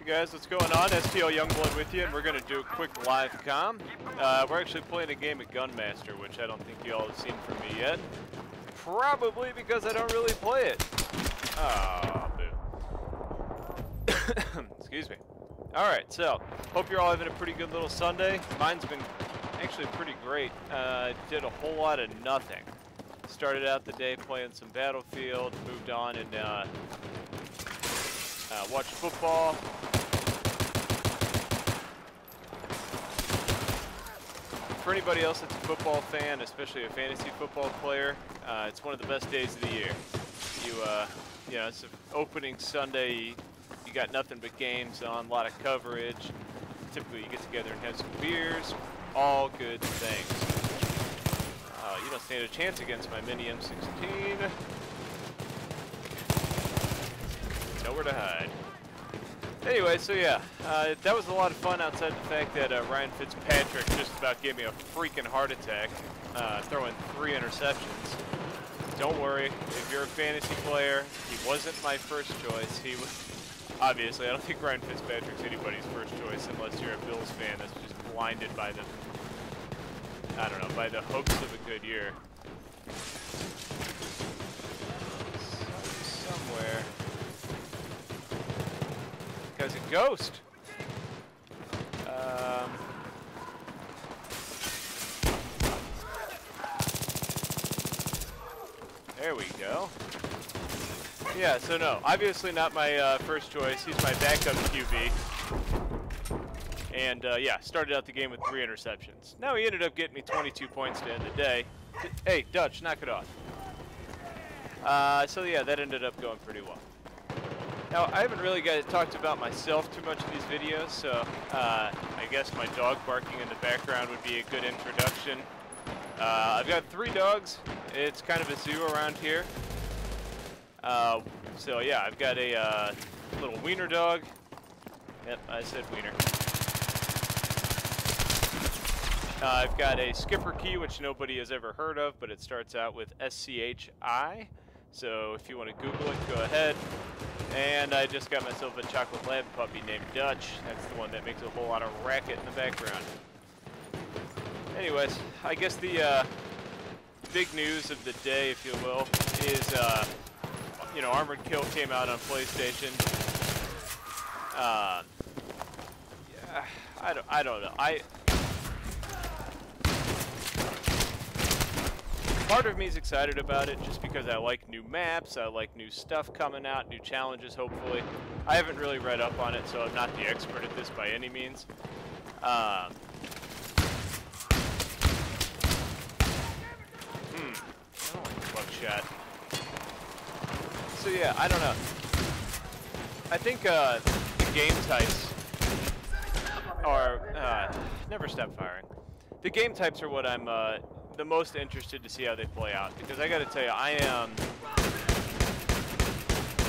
Guys, what's going on? STL Youngblood with you, and we're going to do a quick live comm. We're actually playing a game of Gunmaster, which I don't think you all have seen from me yet. Probably because I don't really play it. Ah, boo. Excuse me. Alright, so, hope you're all having a pretty good little Sunday. Mine's been actually pretty great. Did a whole lot of nothing. Started out the day playing some Battlefield, moved on and watched football. For anybody else that's a football fan, especially a fantasy football player, it's one of the best days of the year. You know, it's an opening Sunday. You got nothing but games on, a lot of coverage. Typically, you get together and have some beers. All good things. You don't stand a chance against my mini M16. Nowhere to hide. Anyway, so yeah, that was a lot of fun outside the fact that Ryan Fitzpatrick just about gave me a freaking heart attack, throwing 3 interceptions. Don't worry, if you're a fantasy player, he wasn't my first choice. He was, obviously, I don't think Ryan Fitzpatrick's anybody's first choice unless you're a Bills fan that's just blinded by the, I don't know, by the hopes of a good year. Somewhere. Guy's a ghost. There we go. Yeah, so no, obviously not my first choice. He's my backup QB. And yeah, started out the game with 3 interceptions. Now he ended up getting me 22 points to end the day. Hey, Dutch, knock it off. So yeah, that ended up going pretty well. Now, I haven't really talked about myself too much in these videos, so I guess my dog barking in the background would be a good introduction. I've got 3 dogs. It's kind of a zoo around here. So yeah, I've got a little wiener dog. Yep, I said wiener. I've got a skipper key, which nobody has ever heard of, but it starts out with SCHI. So if you want to Google it, go ahead. And I just got myself a chocolate lab puppy named Dutch. That's the one that makes a whole lot of racket in the background. Anyways, I guess the big news of the day, if you will, is you know, Armored Kill came out on PlayStation. Yeah, I don't know. Part of me is excited about it just because I like new maps, I like new stuff coming out, new challenges, hopefully. I haven't really read up on it, so I'm not the expert at this by any means. I don't like the buckshot. So yeah, I don't know. I think the game types are... never stop firing. The game types are what I'm... the most interested to see how they play out, because I gotta tell you,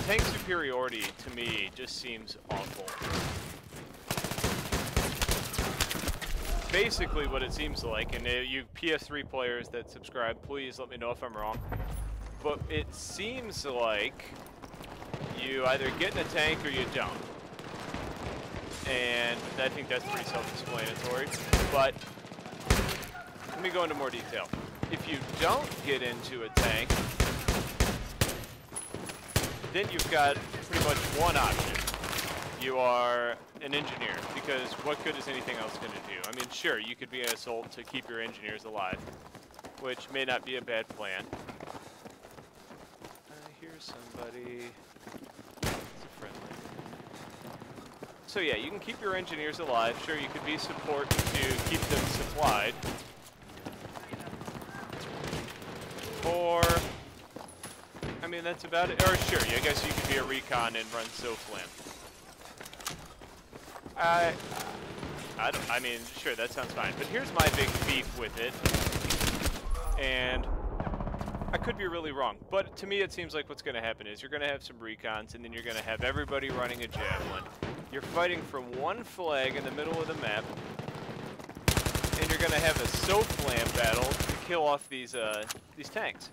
tank superiority to me just seems awful. Basically what it seems like, and you PS3 players that subscribe, please let me know if I'm wrong, but it seems like you either get in a tank or you don't. And I think that's pretty self-explanatory, but let me go into more detail. If you don't get into a tank, then you've got pretty much one option. You are an engineer, because what good is anything else going to do? I mean, sure, you could be an assault to keep your engineers alive, which may not be a bad plan. I hear somebody. It's a friendly. So yeah, you can keep your engineers alive. Sure, you could be support to keep them supplied. Or, I mean, that's about it. Or sure, I guess you could be a recon and run SOFLAM. I mean, sure, that sounds fine. But here's my big beef with it. And I could be really wrong. But to me, it seems like what's going to happen is you're going to have some recons, and then you're going to have everybody running a javelin. You're fighting from one flag in the middle of the map. And you're going to have a SOFLAM battle to kill off these tanks.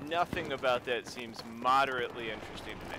Nothing about that seems moderately interesting to me.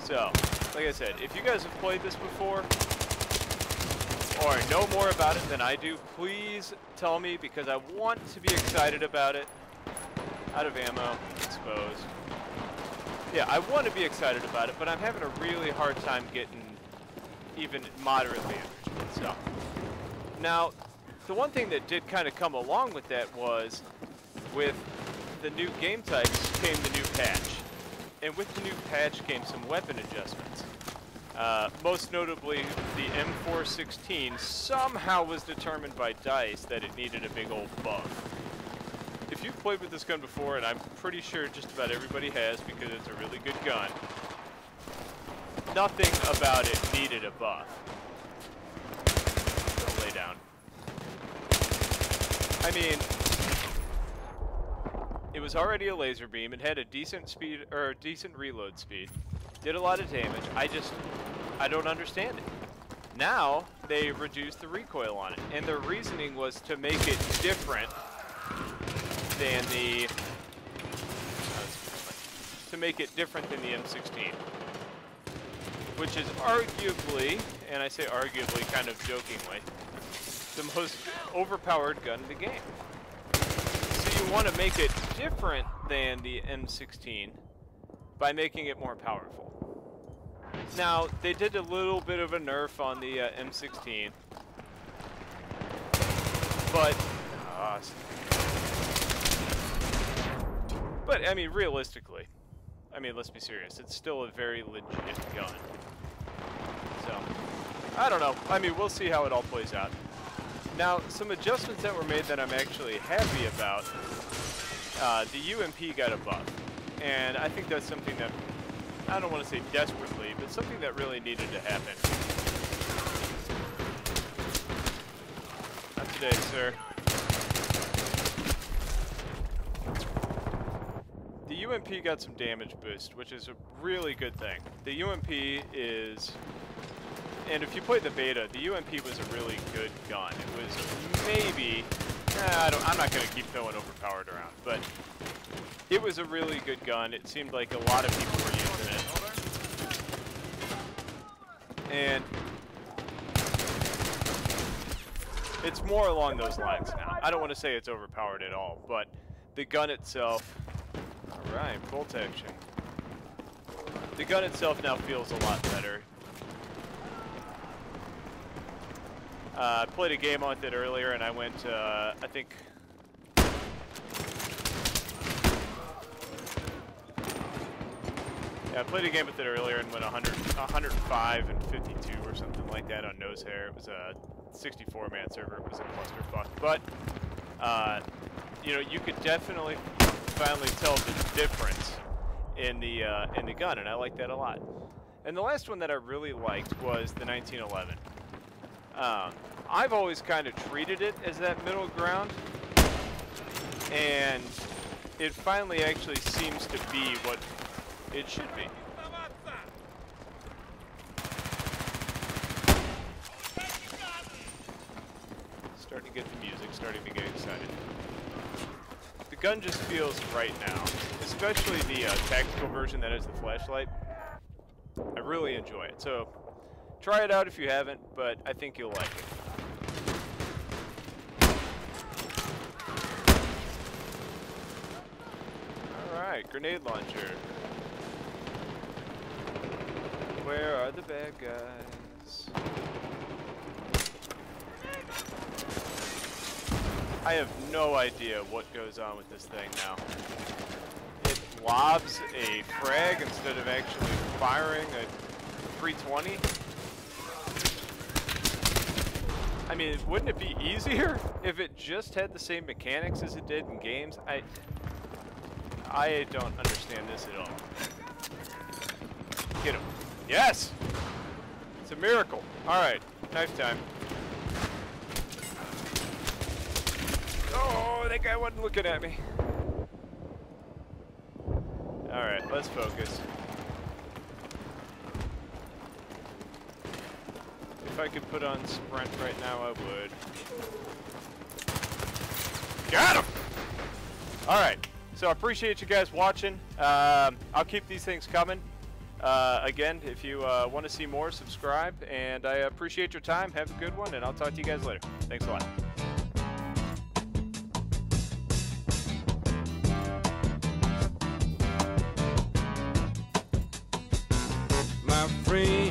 So, like I said, if you guys have played this before or know more about it than I do, please tell me, because I want to be excited about it. Out of ammo, exposed. Yeah, I want to be excited about it, but I'm having a really hard time getting even moderately interested. So, now, the one thing that did kind of come along with that was, with the new game types came the new patch. And with the new patch came some weapon adjustments. Most notably, the M416 somehow was determined by DICE that it needed a big old buff. If you've played with this gun before, and I'm pretty sure just about everybody has because it's a really good gun, nothing about it needed a buff. Don't lay down. I mean, it was already a laser beam. It had a decent speed, or decent reload speed. Did a lot of damage. I don't understand it. Now, they reduced the recoil on it. And their reasoning was to make it different than the... to make it different than the M16. Which is arguably, and I say arguably kind of jokingly, the most overpowered gun in the game. So you want to make it different than the M16 by making it more powerful. Now, they did a little bit of a nerf on the M16, but I mean, realistically, I mean, let's be serious, it's still a very legit gun. So, I don't know. I mean, we'll see how it all plays out. Now, some adjustments that were made that I'm actually happy about. The UMP got a buff, and I think that's something that, I don't want to say desperately, but something that really needed to happen. Not today, sir. The UMP got some damage boost, which is a really good thing. The UMP is, and if you played the beta, the UMP was a really good gun. It was maybe, I'm not going to keep throwing overpowered around, but it was a really good gun. It seemed like a lot of people were using it. And it's more along those lines now. I don't want to say it's overpowered at all, but the gun itself... Alright, bolt action. The gun itself now feels a lot better. I played a game with it earlier, and I went, I think... Yeah, I played a game with it earlier and went 105 and 52 or something like that on nose hair. It was a 64-man server. It was a clusterfuck. But, you know, you could definitely finally tell the difference in the gun, and I like that a lot. And the last one that I really liked was the 1911. I've always kind of treated it as that middle ground, and it finally actually seems to be what it should be. Starting to get the music, starting to get excited. The gun just feels right now, especially the tactical version that is the flashlight. I really enjoy it. So try it out if you haven't, but I think you'll like it. Alright, grenade launcher. Where are the bad guys? I have no idea what goes on with this thing now. It lobs a frag instead of actually firing a 320. I mean, wouldn't it be easier if it just had the same mechanics as it did in games? I don't understand this at all. Get him. Yes! It's a miracle. Alright, knife time. Oh, that guy wasn't looking at me. Alright, let's focus. If I could put on sprint right now, I would. Got him! Alright, so I appreciate you guys watching. I'll keep these things coming. Again, if you want to see more, subscribe, and I appreciate your time. Have a good one, and I'll talk to you guys later. Thanks a lot. My friend.